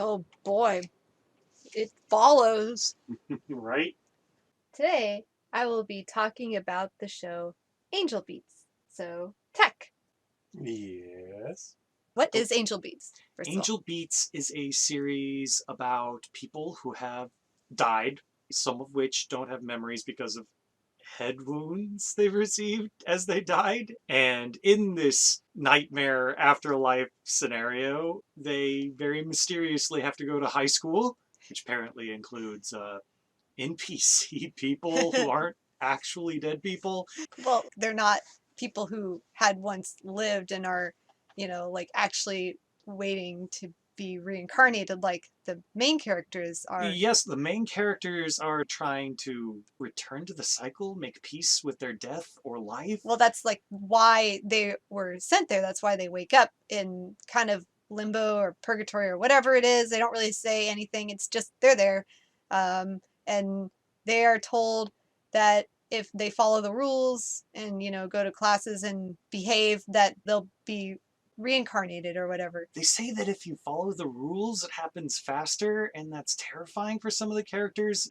Oh boy, it follows. Right? Today, I will be talking about the show Angel Beats. So, Tech, Yes. what is Angel Beats, first of all? Angel Beats is a series about people who have died, some of which don't have memories because of head wounds they received as they died. And in this nightmare afterlife scenario, they very mysteriously have to go to high school, which apparently includes NPC people who aren't actually dead people. Well, they're not people who had once lived and are, like actually waiting to be reincarnated like the main characters are. Yes, the main characters are trying to return to the cycle, make peace with their death or life. Well, that's like why they were sent there. That's why they wake up in kind of limbo or purgatory or whatever it is. They don't really say anything. It's just they're there. And they are told that if they follow the rules and, go to classes and behave, that they'll be reincarnated or whatever. They say that if you follow the rules, it happens faster, and that's terrifying for some of the characters.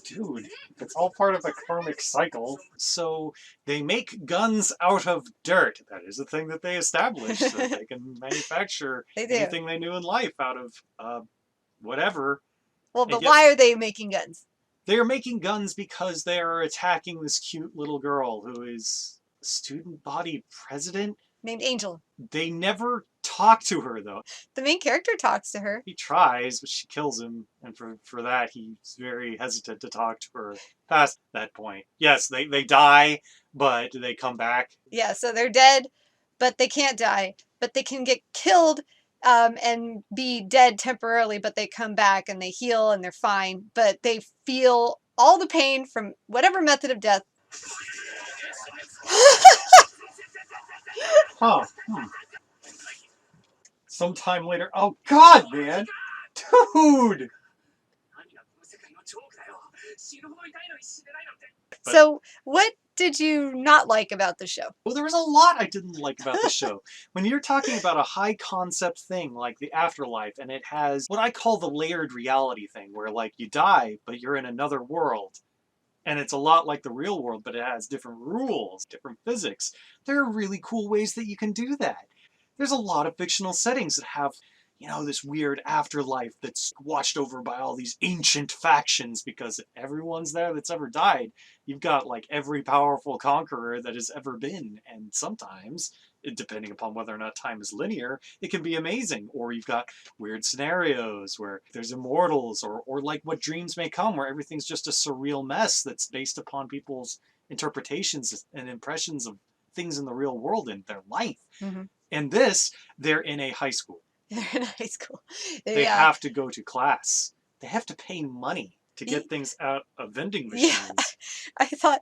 Dude, it's all part of the karmic cycle. So they make guns out of dirt. That is a thing that they established, so they can manufacture They do. anything they knew in life out of whatever. Well, And but yet why are they making guns? they are making guns because they are attacking this cute little girl who is student body president. Named Angel. They never talk to her, though. The main character talks to her. He tries, but she kills him, and for that, he's very hesitant to talk to her past that point. Yes, they die, but they come back. Yeah, so they're dead, but they can't die. But they can get killed and be dead temporarily, but they come back and they heal and they're fine. But they feel all the pain from whatever method of death. Huh. Sometime later. Oh, God, man! Dude! So, what did you not like about the show? Well, there was a lot I didn't like about the show. When you're talking about a high concept thing like the afterlife, and it has what I call the layered reality thing, where like you die, but you're in another world. And it's a lot like the real world, but it has different rules, different physics. There are really cool ways that you can do that. There's a lot of fictional settings that have, this weird afterlife that's watched over by all these ancient factions, because if everyone's there that's ever died, you've got like every powerful conqueror that has ever been. And sometimes, depending upon whether or not time is linear, it can be amazing. Or you've got weird scenarios where there's immortals, or like What Dreams May Come, where everything's just a surreal mess that's based upon people's interpretations and impressions of things in the real world in their life. Mm-hmm. And this, they're in a high school. They're in high school. They have to go to class. They have to pay money to get things out of vending machines. Yeah, I thought,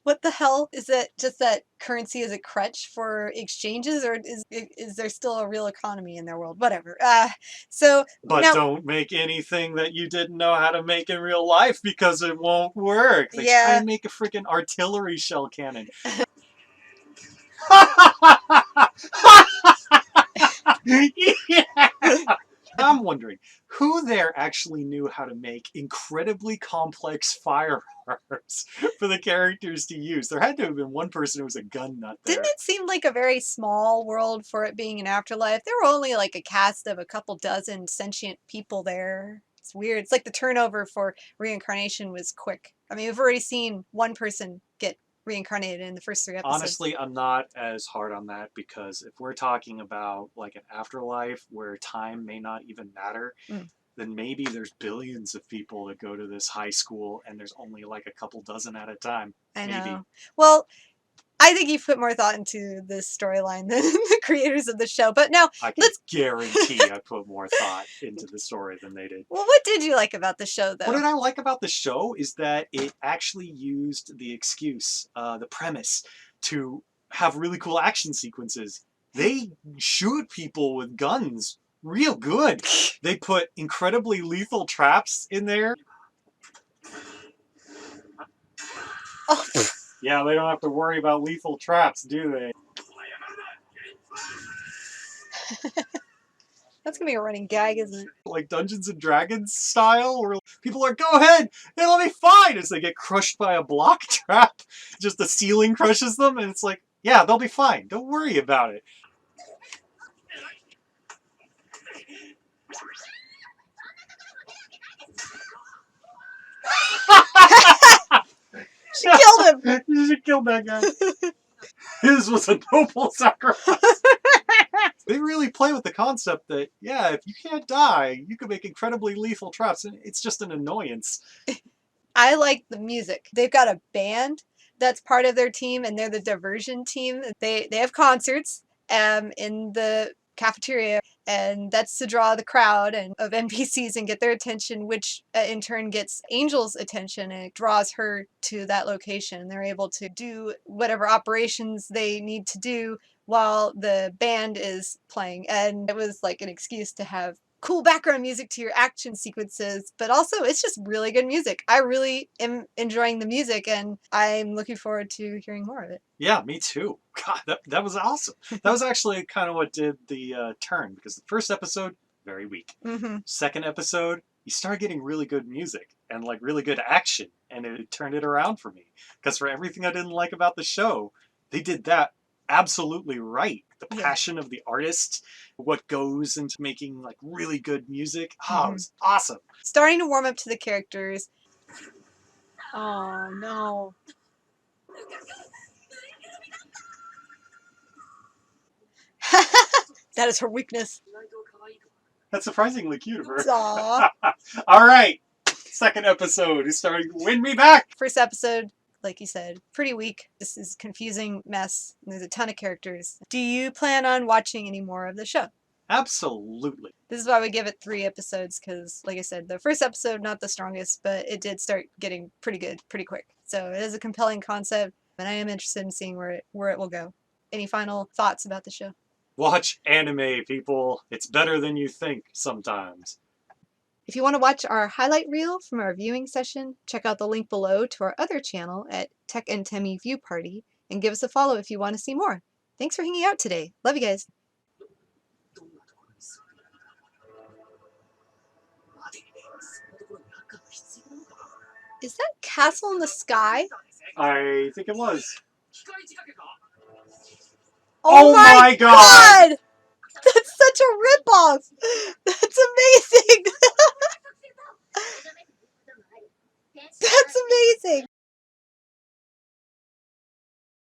what the hell? Is it just that currency is a crutch for exchanges, or is there still a real economy in their world? Whatever. But now, don't make anything that you didn't know how to make in real life, because it won't work. They Yeah. try and make a freaking artillery shell cannon. Yeah. I'm wondering who there actually knew how to make incredibly complex firearms for the characters to use. There had to have been one person who was a gun nut there. Didn't it seem like a very small world for it being an afterlife? There were only like a cast of a couple dozen sentient people there. It's weird. It's like the turnover for reincarnation was quick. I mean, we've already seen one person get reincarnated in the first 3 episodes. Honestly, I'm not as hard on that, because if we're talking about like an afterlife where time may not even matter, then maybe there's billions of people that go to this high school and there's only like a couple dozen at a time. I maybe. know. Well, I think you've put more thought into this storyline than the creators of the show. But now, I can guarantee I put more thought into the story than they did. Well, what did you like about the show, though? What did I like about the show is that it actually used the excuse, the premise, to have really cool action sequences. They shoot people with guns real good. They put incredibly lethal traps in there. Oh. Yeah, they don't have to worry about lethal traps, do they? That's gonna be a running gag, isn't it? Like Dungeons and Dragons style, where people are, go ahead, it'll be fine, as they get crushed by a block trap. Just the ceiling crushes them, and it's like, yeah, they'll be fine. Don't worry about it. She killed him! She killed that guy. His was a noble sacrifice. They really play with the concept that, yeah, if you can't die, you can make incredibly lethal traps, and it's just an annoyance. I like the music. They've got a band that's part of their team, and they're the diversion team. They have concerts in the cafeteria, and that's to draw the crowd and of NPCs and get their attention, which in turn gets Angel's attention, and it draws her to that location. They're able to do whatever operations they need to do while the band is playing, and it was like an excuse to have cool background music to your action sequences, but also it's just really good music. I really am enjoying the music, and I'm looking forward to hearing more of it. Yeah, me too. God, that was awesome. That was actually kind of what did the turn, because the first episode, very weak. Mm-hmm. Second episode, you started getting really good music and like really good action, and it turned it around for me. Because for everything I didn't like about the show, they did that absolutely right. The passion of the artist, what goes into making like really good music. Oh, it was awesome. Starting to warm up to the characters. Oh no. That is her weakness. That's surprisingly cute of her. Aww. All right. Second episode is starting to win me back. First episode, like you said, pretty weak. This is a confusing mess. And there's a ton of characters. Do you plan on watching any more of the show? Absolutely. This is why we give it 3 episodes, because, like I said, the first episode, not the strongest, but it did start getting pretty good pretty quick. So it is a compelling concept, and I am interested in seeing where it will go. Any final thoughts about the show? Watch anime, people. It's better than you think sometimes. If you want to watch our highlight reel from our viewing session, check out the link below to our other channel at Tech and Temmie View Party, and give us a follow if you want to see more. Thanks for hanging out today. Love you guys. Is that castle in the sky? I think it was. Oh my god! That's such a ripoff! That's amazing! That's amazing!